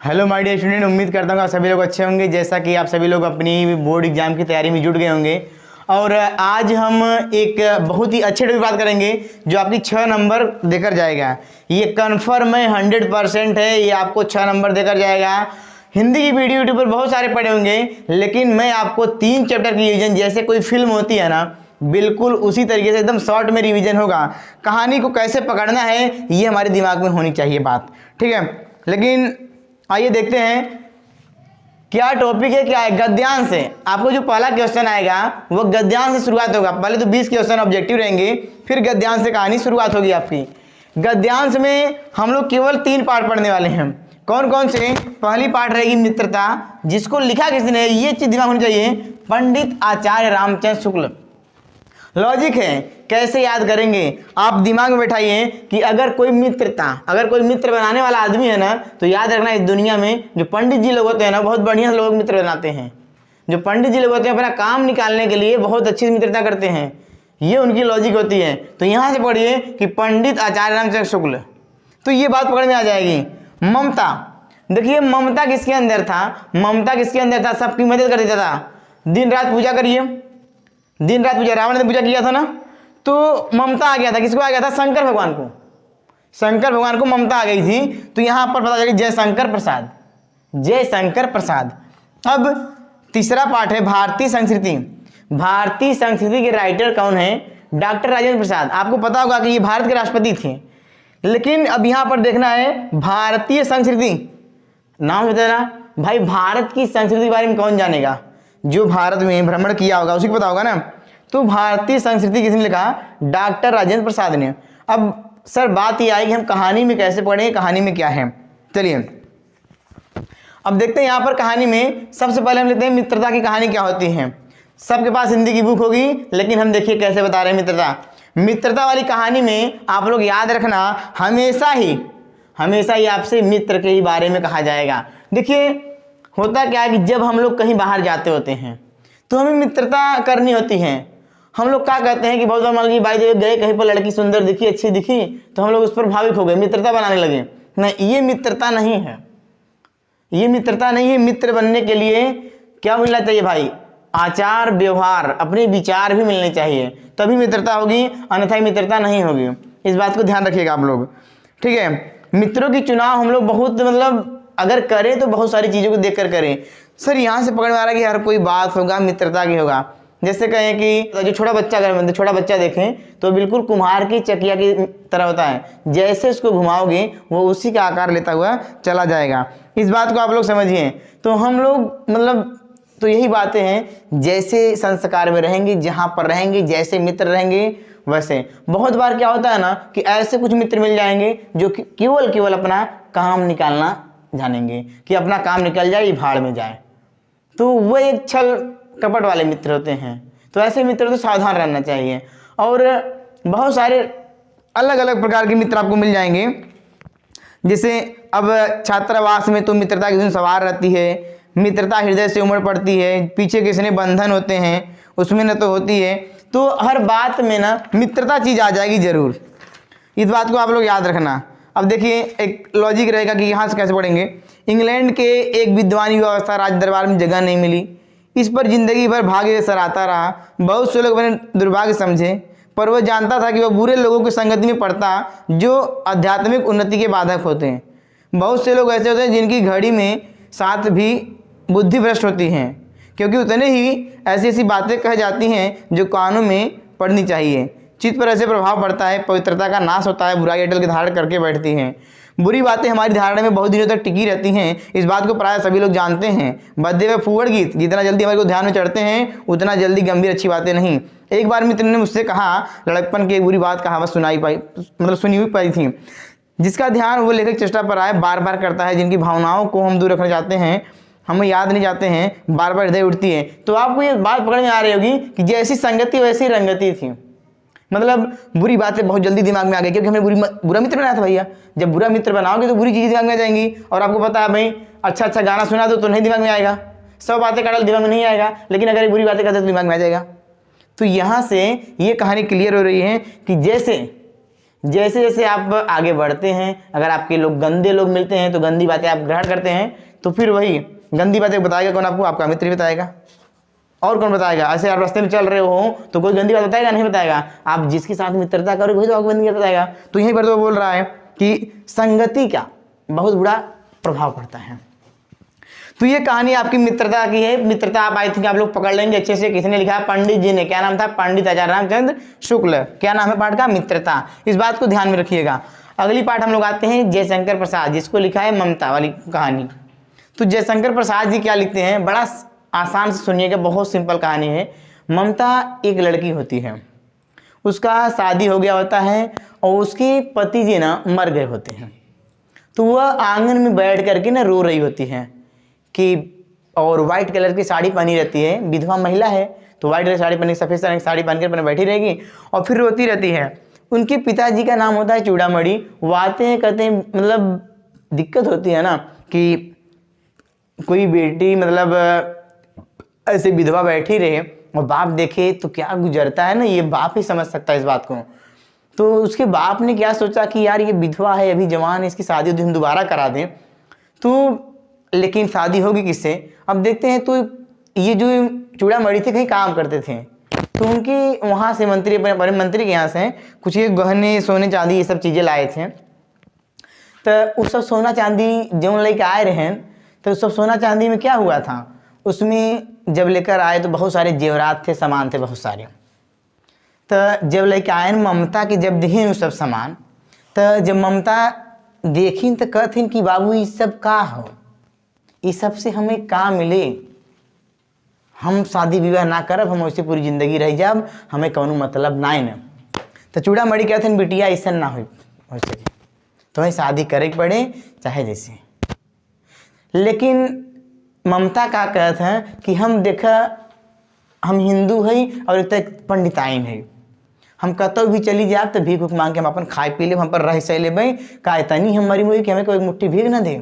Hello my dear student, उम्मीद करता हूँ आप सभी लोग अच्छे होंगे। जैसा कि आप सभी लोग अपनी बोर्ड एग्जाम की तैयारी में जुट गए होंगे और आज हम एक बहुत ही अच्छे टॉपिक बात करेंगे जो आपकी 6 नंबर देकर जाएगा। ये कन्फर्म है, 100% है, ये आपको 6 नंबर देकर जाएगा। हिंदी की वीडियो यूट्यूब पर बहुत सारे पढ़े होंगे, लेकिन मैं आपको 3 चैप्टर की रिवीजन, जैसे कोई फिल्म होती है ना, बिल्कुल उसी तरीके से एकदम शॉर्ट में रिवीजन होगा। कहानी को कैसे पकड़ना है ये हमारे दिमाग में होनी चाहिए बात, ठीक है। लेकिन आइए देखते हैं क्या टॉपिक है, क्या है। गद्यांश से आपको जो पहला क्वेश्चन आएगा वो गद्यांश से शुरुआत होगा। पहले तो 20 क्वेश्चन ऑब्जेक्टिव रहेंगे, फिर गद्यांश से कहानी शुरुआत होगी आपकी। गद्यांश में हम लोग केवल 3 पार्ट पढ़ने वाले हैं। कौन कौन से? पहली पार्ट रहेगी मित्रता, जिसको लिखा किसने, ये चीज दिमाग होनी चाहिए, पंडित आचार्य रामचंद्र शुक्ल। लॉजिक है, कैसे याद करेंगे आप दिमाग में बैठाइए कि अगर कोई मित्र बनाने वाला आदमी है ना, तो याद रखना इस दुनिया में जो पंडित जी लोग होते हैं ना, बहुत बढ़िया लोग मित्र बनाते हैं। जो पंडित जी लोग होते हैं अपना काम निकालने के लिए बहुत अच्छी मित्रता करते हैं, ये उनकी लॉजिक होती है। तो यहाँ से पढ़िए कि पंडित आचार्य रामचंद्र शुक्ल, तो ये बात पकड़ में आ जाएगी। ममता, देखिए ममता किसके अंदर था? ममता किसके अंदर था? सबकी मदद कर देता था, दिन रात पूजा करिए, दिन रात पूजा। रावण ने पूजा किया था ना, तो ममता आ गया था। किसको आ गया था? शंकर भगवान को। शंकर भगवान को ममता आ गई थी। तो यहां पर पता चला जय शंकर प्रसाद, जय शंकर प्रसाद। अब तीसरा पार्ट है भारतीय संस्कृति। भारतीय संस्कृति के राइटर कौन है? डॉक्टर राजेंद्र प्रसाद। आपको पता होगा कि ये भारत के राष्ट्रपति थे, लेकिन अब यहां पर देखना है भारतीय संस्कृति, नाम बताना भाई। भारत की संस्कृति के बारे में कौन जानेगा? जो भारत में भ्रमण किया होगा उसी को पता होगा ना। तो भारतीय संस्कृति किसने लिखा? डॉक्टर राजेंद्र प्रसाद ने। अब सर बात ये आई कि हम कहानी में कैसे पढ़ें, कहानी में क्या है। चलिए अब देखते हैं। यहाँ पर कहानी में सबसे पहले हम लेते हैं मित्रता की कहानी क्या होती है। सबके पास हिंदी की बुक होगी, लेकिन हम देखिए कैसे बता रहे हैं मित्रता वाली कहानी में। आप लोग याद रखना, हमेशा ही आपसे मित्र के ही बारे में कहा जाएगा। देखिए होता क्या है कि जब हम लोग कहीं बाहर जाते होते हैं तो हमें मित्रता करनी होती है। हम लोग क्या कहते हैं कि बहुत बार मान लीजिए भाई गए कहीं पर, लड़की सुंदर दिखी, अच्छी दिखी, तो हम लोग उस पर भावुक हो गए, मित्रता बनाने लगे। नहीं, ये मित्रता नहीं है, ये मित्रता नहीं है। मित्र बनने के लिए क्या मिलना चाहिए भाई? आचार व्यवहार, अपने विचार भी मिलने चाहिए, तभी मित्रता होगी, अन्यथा मित्रता नहीं होगी। इस बात को ध्यान रखिएगा आप लोग, ठीक है। मित्रों की चुनाव हम लोग बहुत अगर करें तो बहुत सारी चीज़ों को देखकर करें। सर यहाँ से पकड़ में आ रहा है कि हर कोई बात होगा मित्रता की होगा। जैसे कहें कि जो छोटा बच्चा, अगर छोटा बच्चा देखें तो बिल्कुल कुम्हार की चकिया की तरह होता है, जैसे उसको घुमाओगे वो उसी का आकार लेता हुआ चला जाएगा। इस बात को आप लोग समझिए। तो हम लोग तो यही बातें हैं, जैसे संस्कार में रहेंगे, जहाँ पर रहेंगे, जैसे मित्र रहेंगे वैसे। बहुत बार क्या होता है ना कि ऐसे कुछ मित्र मिल जाएंगे जो केवल अपना काम निकालना जानेंगे, कि अपना काम निकल जाए, ये भाड़ में जाए, तो वो एक छल कपट वाले मित्र होते हैं। तो ऐसे मित्र तो सावधान रहना चाहिए। और बहुत सारे अलग अलग प्रकार के मित्र आपको मिल जाएंगे। जैसे अब छात्रावास में तो मित्रता की धुन सवार रहती है, मित्रता हृदय से उमड़ पड़ती है, पीछे किसने बंधन होते हैं उसमें न तो होती है। तो हर बात में ना मित्रता चीज आ जाएगी जरूर, इस बात को आप लोग याद रखना। अब देखिए एक लॉजिक रहेगा कि यहाँ से कैसे पढ़ेंगे। इंग्लैंड के एक विद्वान युवा अवस्था राज दरबार में जगह नहीं मिली, इस पर जिंदगी भर भाग्य सराहता रहा। बहुत से लोग अपने दुर्भाग्य समझे, पर वह जानता था कि वह बुरे लोगों की संगति में पड़ता जो आध्यात्मिक उन्नति के बाधक होते हैं। बहुत से लोग ऐसे होते हैं जिनकी घड़ी में साथ भी बुद्धि भ्रष्ट होती हैं, क्योंकि उतने ही ऐसी ऐसी बातें कह जाती हैं जो कानों में पड़नी चाहिए। चित्त पर ऐसे प्रभाव पड़ता है, पवित्रता का नाश होता है, बुराई अटल के धारण करके बैठती हैं। बुरी बातें हमारी धारणा में बहुत दिनों तक टिकी रहती हैं, इस बात को प्राय सभी लोग जानते हैं। बद्य व फूहड़ गीत जितना जल्दी हमारे को ध्यान में चढ़ते हैं, उतना जल्दी गंभीर अच्छी बातें नहीं। एक बार मित्र ने मुझसे कहा, लड़कपन की एक बुरी बात कहावत सुनी हुई पाई थी, जिसका ध्यान वो लेखक चेष्टा पर आए बार बार करता है, जिनकी भावनाओं को हम दूर रखना चाहते हैं, हमें याद नहीं जाते हैं, बार बार हृदय उठती है। तो आपको ये बात पकड़ में आ रही होगी कि जैसी संगति वैसी रंगति थी। बुरी बातें बहुत जल्दी दिमाग में आ गई, क्योंकि हमने बुरा मित्र बनाया था भैया। जब बुरा मित्र बनाओगे तो बुरी चीज़ें दिमाग में आ जाएंगी। और आपको पता है भाई, अच्छा गाना सुना दो तो नहीं दिमाग में आएगा, सब बातें काटल दिमाग में नहीं आएगा, लेकिन अगर बुरी बातें करते तो दिमाग में आ जाएगा। तो यहाँ से ये कहानी क्लियर हो रही है कि जैसे जैसे आप आगे बढ़ते हैं, अगर आपके लोग गंदे लोग मिलते हैं तो गंदी बातें आप ग्रहण करते हैं, तो फिर वही गंदी बातें बताएगा कौन आपको? आपका मित्र ही बताएगा। और कौन बताएगा? ऐसे आप रास्ते में चल रहे हो तो कोई गंदी बात बताएगा? नहीं बताएगा। आप जिसके साथ मित्रता करोगे वही तो आपको गंदी बात बताएगा। तो यहीं पर तो बोल रहा है कि संगति का बहुत बुरा प्रभाव पड़ता है। तो ये कहानी आपकी मित्रता की है। मित्रता आप आई थिंक आप लोग पकड़ लेंगे अच्छे से। किसने लिखा है? पंडित जी ने। क्या नाम था? पंडित आचार्य रामचंद्र शुक्ल। क्या नाम है पाठ का? मित्रता। इस बात को ध्यान में रखिएगा। अगली पाठ हम लोग आते हैं जयशंकर प्रसाद, जिसको लिखा है ममता वाली कहानी। तो जयशंकर प्रसाद जी क्या लिखते हैं? बड़ा आसान से सुनिएगा, बहुत सिंपल कहानी है। ममता एक लड़की होती है, उसका शादी हो गया होता है और उसके पति जी ना मर गए होते हैं। तो वह आंगन में बैठ करके ना रो रही होती है कि, और वाइट कलर की साड़ी पहनी रहती है, विधवा महिला है तो वाइट कलर की साड़ी पहनी, सफ़ेद रंग की साड़ी पहन कर अपने बैठी रहेगी और फिर रोती रहती है। उनके पिताजी का नाम होता है चूड़ामणि। वो आते हैं, कहते हैं मतलब दिक्कत होती है ना कि कोई बेटी मतलब ऐसे विधवा बैठी रहे और बाप देखे तो क्या गुजरता है ना, ये बाप ही समझ सकता है इस बात को। तो उसके बाप ने क्या सोचा कि यार ये विधवा है, अभी जवान है, इसकी शादी हम दोबारा करा दें। तो लेकिन शादी होगी किससे? अब देखते हैं। तो ये जो चूड़ामणि थे कहीं काम करते थे, तो उनकी वहाँ से मंत्री, अपने बड़े मंत्री के यहाँ से कुछ ये गहने, सोने चांदी ये सब चीज़ें लाए थे। तो उस सब सोना चांदी जो लेके आए रहे, तो उस सब सोना चांदी में क्या हुआ था? उसमें जब लेकर आए तो बहुत सारे जेवरात थे, सामान थे बहुत सारे। तो जब लेके आए ममता के जब देखें वो सब सामान, तो जब ममता देखी तो कहथिन कि बाबू ये सब का हो, ये सब से हमें का मिले? हम शादी विवाह ना करब, हम वैसे पूरी जिंदगी रह जाब, हमें कौनो मतलब ना न। तो चूड़ामणि कहथिन बिटिया ऐसा ना हो सके, तुम्हें शादी करे के पड़े चाहे जैसे। लेकिन ममता का कहते हैं कि हम देखा हम हिंदू है और एक पंडिताइन है, हम कतौ भी चली जाए तो भीख उख मांग के हम अपन खाए पी ले, हम पर रह सह लेबै, का इतनी हम मरी मुरी कि हमें कोई मुट्ठी भीख ना दे।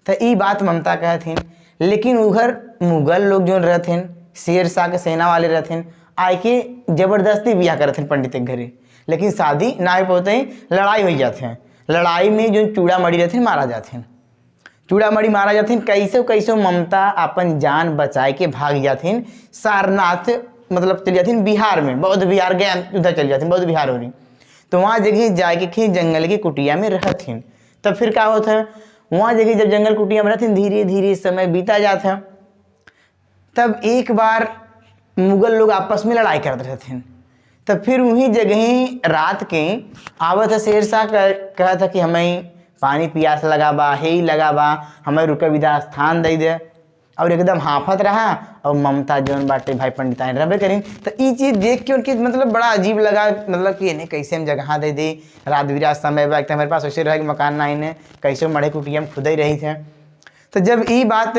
तो ये बात ममता कहथिन। लेकिन उधर मुगल लोग जो रहथिन, शेर शाह के सेना वाले रहथिन, आए के जबरदस्ती बियाह करथिन पंडित के घरे। लेकिन शादी ना हो पाते, लड़ाई हो जाते हैं। लड़ाई में जो चूड़ामणि रहथिन मारा जाथिन, चूड़ामणि मारा जाथिन। कैसे कैसे ममता अपन जान बचाए के भाग जाथिन सारनाथ, मतलब चल जाथिन बिहार में, बौद्ध बिहार गया उधर चल जाथिन, बौद्ध बिहार हो रही। तो वहाँ जगह जाके खे जंगल की कुटिया में रहथिन। तब फिर क्या होता है, वहाँ जगह जब जंगल कुटिया में रहथिन, धीरे धीरे समय बीता जाता है। तब एक बार मुगल लोग आपस में लड़ाई करते रहथिन। तब फिर वहीं जगह रात के आवत है शेर शाह कहा था कि हमें पानी पियास लगा बा, हे ही लगा बा, हमें रुके विदा स्थान दे दे। और एकदम हाफत रहा और ममता जौन बाटे भाई पंडिताइन रहे करीन। तो ये चीज़ देख के उनकी मतलब बड़ा अजीब लगा, मतलब कि इन्हें कैसे हम जगह दे दी, रात बिरात समय बा, हमारे पास वैसे रहे मकान ना, इन्हें कैसे मड़े कुटिया में खुद ही रही थे। तो जब ये बात,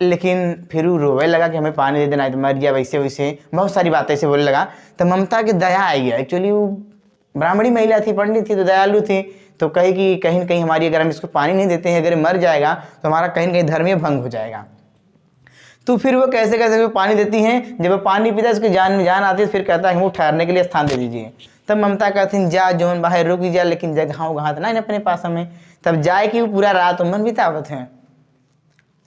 लेकिन फिर वो रोवे लगा कि हमें पानी दे देना है तो मर गया, वैसे वैसे बहुत सारी बातें ऐसे बोलने लगा। तो ममता की दया आई गया। एक्चुअली वो ब्राह्मणी महिला थी, पंडित थी, तो दयालु थी। तो कही कि कहीं न कहीं हमारी अगर हम इसको पानी नहीं देते हैं, अगर मर जाएगा तो हमारा कहीं न कहीं धर्मीय भंग हो जाएगा। तो फिर वो कैसे कैसे पानी देती हैं। जब वो पानी पीता है उसकी जान में जान आती है, फिर कहता है कि वो ठहरने के लिए स्थान दे दीजिए। तब ममता कहती हैं जा जोन बाहर रुक जा, लेकिन जगह वहाँ तो नहीं अपने पास हमें। तब जाए कि वो पूरा रात उमन बितावत हैं।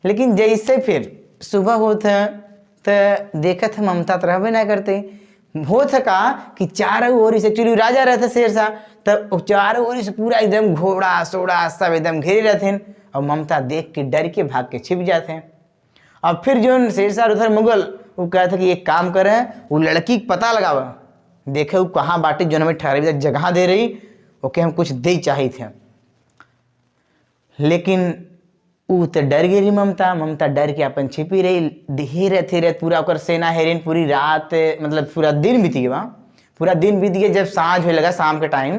लेकिन जैसे फिर सुबह होते हैं तो देखत है ममता तो रहबे ना करते। हो थका कि चारों ओर से, एक्चुअली राजा रहते शेर शाह, तब चारों ओर से पूरा एकदम घोड़ा सोड़ा सब एकदम घेरे रहते हैं। और ममता देख के डर के भाग के छिप जाते हैं। अब फिर जो शेर शाह उधर मुगल वो कहते कि एक काम करें, वो लड़की पता लगावा, देखे वो कहाँ बाटे जो हमें ठहरे जगह दे रही, ओके हम कुछ दे चाहिए थे। लेकिन वो तो डर गई ममता। ममता डर के अपन छिपी रही, धीरे धीरे पूरा ओकर सेना हेरिन पूरी रात, मतलब पूरा दिन बीत गया। पूरा दिन बीत गया। जब सांझ होने लगा शाम के टाइम,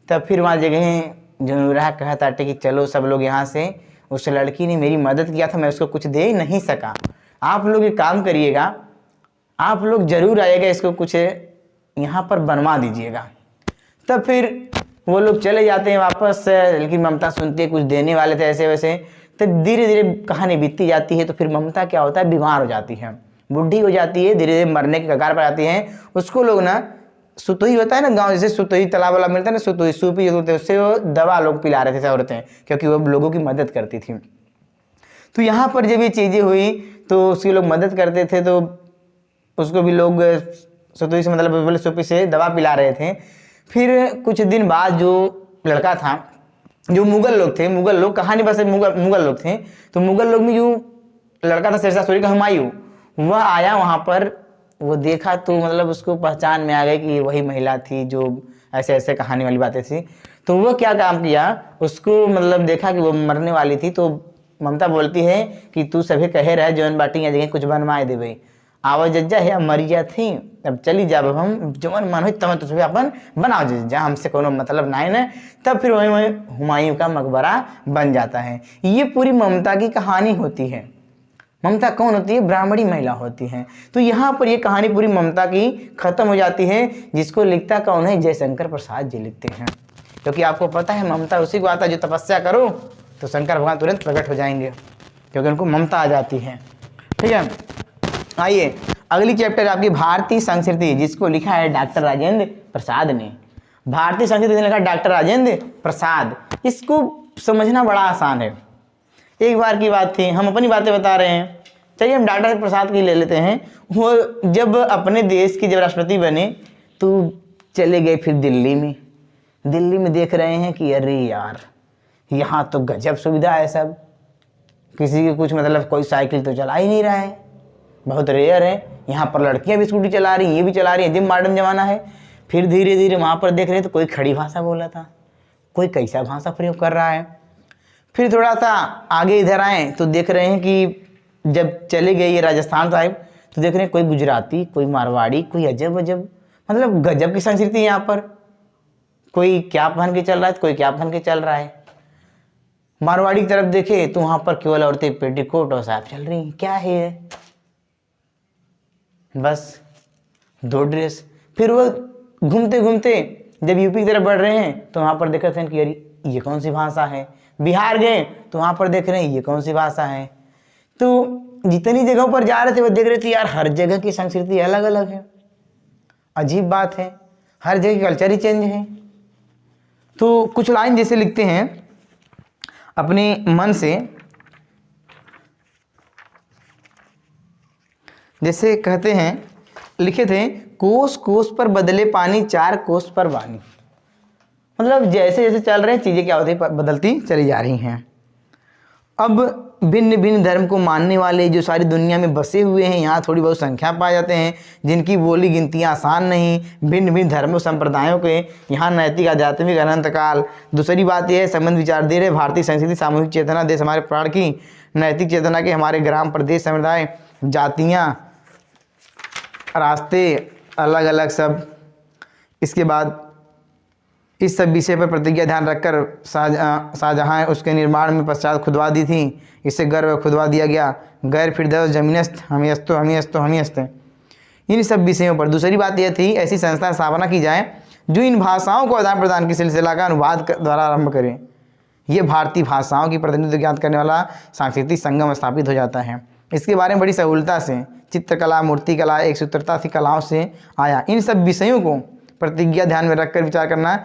तब फिर वहाँ जगह जो रहा कहा था कि चलो सब लोग यहाँ से, उस लड़की ने मेरी मदद किया था, मैं उसको कुछ दे नहीं सका, आप लोग ये काम करिएगा, आप लोग जरूर आइएगा, इसको कुछ यहाँ पर बनवा दीजिएगा। तब फिर वो लोग चले जाते हैं वापस। लेकिन ममता सुनती है कुछ देने वाले थे ऐसे वैसे। तब धीरे धीरे कहानी बीतती जाती है। तो फिर ममता क्या होता है, बीमार हो जाती है, बुढ़ी हो जाती है, धीरे धीरे मरने के कगार पर आती है। उसको लोग ना सुतोई होता है ना गांव, जैसे सुतोई तालाब वाला मिलता है ना, सुतोई सूपी जो होते हैं उससे वो दवा लोग पिला रहे थे औरतें, क्योंकि वो लोगों की मदद करती थी। तो यहाँ पर जब ये चीज़ें हुई तो उसकी लोग मदद करते थे, तो उसको भी लोग सुतोई से मतलब बोले सूपी से दवा पिला रहे थे। फिर कुछ दिन बाद जो लड़का था, जो मुगल लोग थे, मुगल लोग कहानी बस मुगल लोग थे, तो मुगल लोग में जो लड़का था शेरशाह सूरी का हुमायूं, वह आया वहाँ पर, वो देखा तो मतलब उसको पहचान में आ गई कि वही महिला थी जो ऐसे ऐसे कहानी वाली बातें थी। तो वो क्या काम किया, उसको मतलब देखा कि वो मरने वाली थी, तो ममता बोलती है कि तू सभी कहे रहे जौन बाटी या जगह कुछ बनवाए दे भाई, आवाज जज्जा है मरिया थी, अब चली जाब हम जौन मन हो तब तो अपन बनाओ जज्जा, हमसे कोनो मतलब ना है ना। तब फिर वही वही हुमायूं का मकबरा बन जाता है। ये पूरी ममता की कहानी होती है। ममता कौन होती है? ब्राह्मणी महिला होती है। तो यहाँ पर ये कहानी पूरी ममता की खत्म हो जाती है, जिसको लिखता कौन है? जयशंकर प्रसाद जी लिखते हैं। क्योंकि आपको पता है ममता उसी को आता है जो तपस्या करो तो शंकर भगवान तुरंत प्रकट हो जाएंगे, क्योंकि उनको ममता आ जाती है। ठीक है, आइए अगली चैप्टर आपकी भारतीय संस्कृति, जिसको लिखा है डॉक्टर राजेंद्र प्रसाद ने। भारतीय संस्कृति लिखा डॉक्टर राजेंद्र प्रसाद। इसको समझना बड़ा आसान है, एक बार की बात थी, हम अपनी बातें बता रहे हैं। चलिए हम डॉक्टर प्रसाद की ले लेते हैं। वो जब अपने देश की जब राष्ट्रपति बने तो चले गए फिर दिल्ली में। दिल्ली में देख रहे हैं कि अरे यार यहाँ तो गजब सुविधा है, सब किसी की कुछ मतलब कोई साइकिल तो चला ही नहीं रहा है, बहुत रेयर है। यहाँ पर लड़कियाँ भी स्कूटी चला रही हैं, ये भी चला रही हैं, जिम मॉडर्न जमाना है। फिर धीरे धीरे वहाँ पर देख रहे हैं तो कोई खड़ी भाषा बोला था, कोई कैसा भाषा प्रयोग कर रहा है। फिर थोड़ा सा आगे इधर आए तो देख रहे हैं कि जब चले गए ये राजस्थान साहिब तो देख रहे हैं कोई गुजराती, कोई मारवाड़ी, कोई अजब अजब, मतलब गजब की संस्कृति यहाँ पर। कोई क्या पहन के चल रहा है, कोई क्या पहन के चल रहा है। मारवाड़ी की तरफ देखे तो वहाँ पर केवल औरतें पेटीकोट और साहब चल रही हैं। क्या है? बस दो ड्रेस। फिर वो घूमते घूमते जब यूपी की तरफ बढ़ रहे हैं तो वहाँ पर देखते हैं कि अरे ये कौन सी भाषा है। बिहार गए तो वहाँ पर देख रहे हैं ये कौन सी भाषा है। तो जितनी जगहों पर जा रहे थे वो देख रहे थे यार हर जगह की संस्कृति अलग अलग है। अजीब बात है, हर जगह की कल्चर ही चेंज है। तो कुछ लाइन जैसे लिखते हैं अपने मन से, जैसे कहते हैं, लिखे थे कोस कोस पर बदले पानी, चार कोस पर वानी। मतलब जैसे जैसे चल रहे हैं चीज़ें क्या होती है, बदलती चली जा रही हैं। अब भिन्न भिन्न धर्म को मानने वाले जो सारी दुनिया में बसे हुए हैं, यहाँ थोड़ी बहुत संख्या पाए जाते हैं, जिनकी बोली गिनतियाँ आसान नहीं। भिन्न भिन्न धर्मों संप्रदायों के यहाँ नैतिक आध्यात्मिक अनंत काल। दूसरी बात यह है संबंध विचार दे रहे भारतीय संस्कृति सामूहिक चेतना, देश हमारे प्राण की नैतिक चेतना के, हमारे ग्राम प्रदेश समुदाय जातियाँ रास्ते अलग अलग सब। इसके बाद इस सब विषय पर प्रतिज्ञा ध्यान रखकर शाहजहां उसके निर्माण में पश्चात खुदवा दी थी। इससे गर्व खुदवा दिया गया। गैर फिरदौस जमीनस्त हमियस्त इन सब विषयों पर। दूसरी बात यह थी ऐसी संस्था स्थापना की जाए जो इन भाषाओं को आदान प्रदान की सिलसिला का अनुवाद द्वारा आरंभ करें। यह भारतीय भाषाओं की प्रतिनिधित्व ज्ञात करने वाला सांस्कृतिक संगम स्थापित हो जाता है। इसके बारे में बड़ी सहूलता से चित्रकला, मूर्तिकला, एक सूत्रता सी कलाओं से आया। इन सब विषयों को प्रतिज्ञा ध्यान में रखकर विचार करना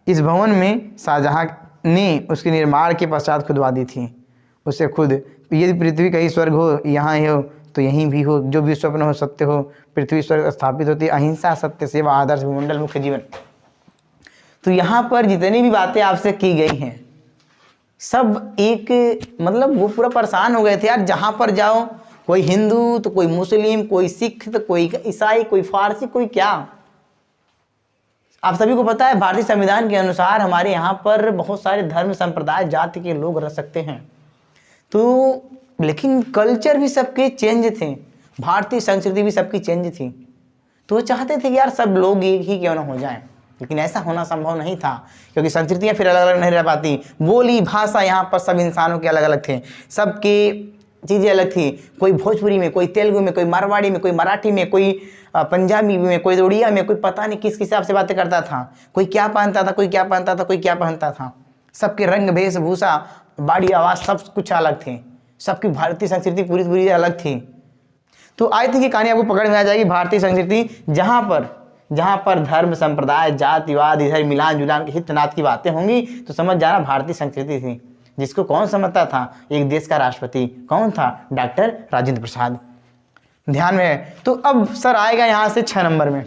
इस भवन में शाहजहां ने उसके निर्माण के पश्चात खुदवा दी थी। उससे खुद यदि पृथ्वी कहीं स्वर्ग हो यहाँ हो तो यहीं भी हो, जो भी स्वप्न हो सत्य हो, पृथ्वी स्वर्ग स्थापित होती, अहिंसा सत्य सेवा आदर्श मंडल मुख्य जीवन। तो यहाँ पर जितनी भी बातें आपसे की गई हैं सब एक मतलब वो पूरा परेशान हो गए थे यार। जहाँ पर जाओ कोई हिंदू तो कोई मुस्लिम, कोई सिख तो कोई ईसाई, कोई फारसी, कोई क्या। आप सभी को पता है भारतीय संविधान के अनुसार हमारे यहाँ पर बहुत सारे धर्म संप्रदाय जाति के लोग रह सकते हैं। तो लेकिन कल्चर भी सबके चेंज थे, भारतीय संस्कृति भी सबकी चेंज थी। तो वो चाहते थे कि यार सब लोग एक ही क्यों ना हो जाएं, लेकिन ऐसा होना संभव नहीं था क्योंकि संस्कृतियाँ फिर अलग अलग नहीं रह पाती। बोली भाषा यहाँ पर सब इंसानों के अलग अलग थे, सबकी चीज़ें अलग थी। कोई भोजपुरी में, कोई तेलुगु में, कोई मारवाड़ी में, कोई मराठी में, कोई पंजाबी में, कोई उड़िया में, कोई पता नहीं किस हिसाब से बातें करता था। कोई क्या पहनता था, कोई क्या पहनता था, कोई क्या पहनता था। सबके रंग वेशभूषा बाड़ी आवाज़ सब कुछ अलग थे। सबकी भारतीय संस्कृति पूरी पूरी अलग थी। तो आई थिंक ये कहानी आपको पकड़ में आ जाएगी। भारतीय संस्कृति जहाँ पर जहाँ पर धर्म संप्रदाय जातिवाद इधर मिलान जुलान के हितनात की बातें होंगी तो समझ जाना भारतीय संस्कृति थी, जिसको कौन समझता था, एक देश का राष्ट्रपति कौन था, डॉक्टर राजेंद्र प्रसाद। ध्यान में है। तो अब सर आएगा यहाँ से 6 नंबर में,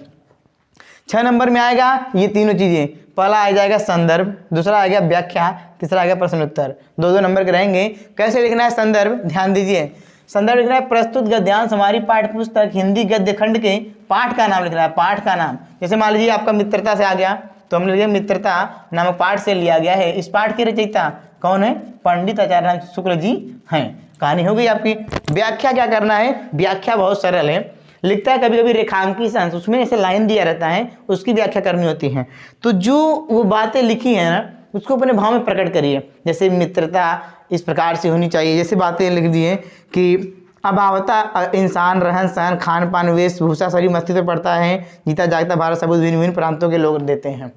6 नंबर में आएगा ये तीनों चीजें। पहला आ जाएगा संदर्भ, दूसरा आ गया व्याख्या, तीसरा आ गया प्रश्न उत्तर। 2-2 नंबर के रहेंगे। कैसे लिखना है संदर्भ, ध्यान दीजिए। संदर्भ लिखना है प्रस्तुत गद्यांश हमारी पाठ्य पुस्तक हिंदी गद्य खंड के पाठ का नाम लिखना है, पाठ का नाम। जैसे मान लीजिए आपका मित्रता से आ गया तो हमने लिखा मित्रता नामक पाठ से लिया गया है। इस पाठ के रचयिता कौन है, पंडित आचार्य राम शुक्ल जी हैं। कहानी हो गई आपकी। व्याख्या क्या करना है, व्याख्या बहुत सरल है। लिखता है कभी कभी रेखांकित अंश, उसमें ऐसे लाइन दिया रहता है, उसकी व्याख्या करनी होती है। तो जो वो बातें लिखी है ना उसको अपने भाव में प्रकट करिए। जैसे मित्रता इस प्रकार से होनी चाहिए, जैसे बातें लिख दिए कि अभावता इंसान रहन सहन खान पान वेशभूषा शरीर मस्तिष्क पे पड़ता है, जीता जागता भारत सबूत भिन्न भिन्न प्रांतों के लोग देते हैं।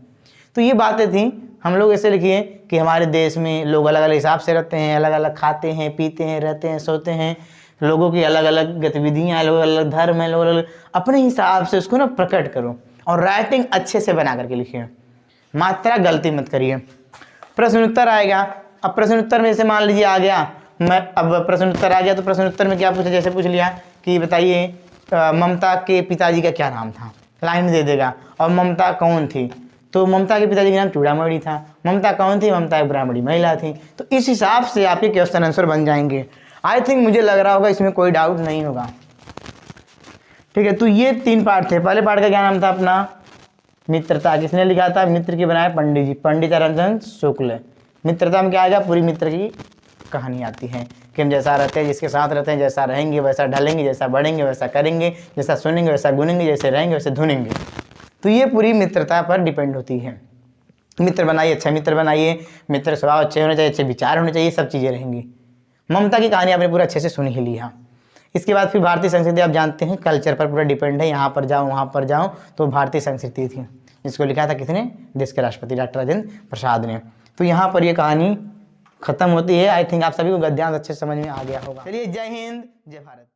तो ये बातें थी। हम लोग ऐसे लिखिए कि हमारे देश में लोग अलग अलग हिसाब से रहते हैं, अलग अलग खाते हैं पीते हैं रहते हैं सोते हैं, लोगों की अलग अलग गतिविधियाँ, अलग अलग धर्म है, लोग अलग अपने हिसाब से उसको ना प्रकट करो और राइटिंग अच्छे से बना करके लिखिए, मात्रा गलती मत करिए। प्रश्न उत्तर आएगा। अब प्रश्न उत्तर में जैसे मान लीजिए आ गया, मैं अब प्रश्न उत्तर आ गया तो प्रश्न उत्तर में क्या पूछा, जैसे पूछ लिया कि बताइए ममता के पिताजी का क्या नाम था, लाइन दे देगा। और ममता कौन थी, तो ममता के पिताजी का नाम चूड़ामणि था। ममता कौन थी, ममता एक ब्राह्मणी महिला थी। तो इस हिसाब से आपके क्वेश्चन आंसर बन जाएंगे। आई थिंक मुझे लग रहा होगा इसमें कोई डाउट नहीं होगा। ठीक है, तो ये 3 पार्ट थे। पहले पार्ट का क्या नाम था अपना, मित्रता। किसने लिखा था, मित्र की बनाए पंडित जी, पंडित रंजन शुक्ल। मित्रता में क्या आएगा, पूरी मित्र की कहानी आती है कि हम जैसा रहते हैं, जिसके साथ रहते हैं, जैसा रहेंगे वैसा ढलेंगे, जैसा बढ़ेंगे वैसा करेंगे, जैसा सुनेंगे वैसा गुनेंगे, जैसे रहेंगे वैसे धुनेंगे। तो ये पूरी मित्रता पर डिपेंड होती है। मित्र बनाइए, अच्छा मित्र बनाइए, मित्र स्वभाव अच्छे होने चाहिए, अच्छे विचार होने चाहिए, सब चीज़ें रहेंगी। ममता की कहानी आपने पूरा अच्छे से सुन ही लिया। इसके बाद फिर भारतीय संस्कृति आप जानते हैं कल्चर पर पूरा डिपेंड है, यहाँ पर जाओ वहाँ पर जाओ, तो भारतीय संस्कृति थी जिसको लिखा था किसने, देश के राष्ट्रपति डॉक्टर राजेंद्र प्रसाद ने। तो यहाँ पर ये कहानी खत्म होती है। आई थिंक आप सभी को गद्यांश अच्छे समझ में आ गया होगा। चलिए, जय हिंद जय भारत।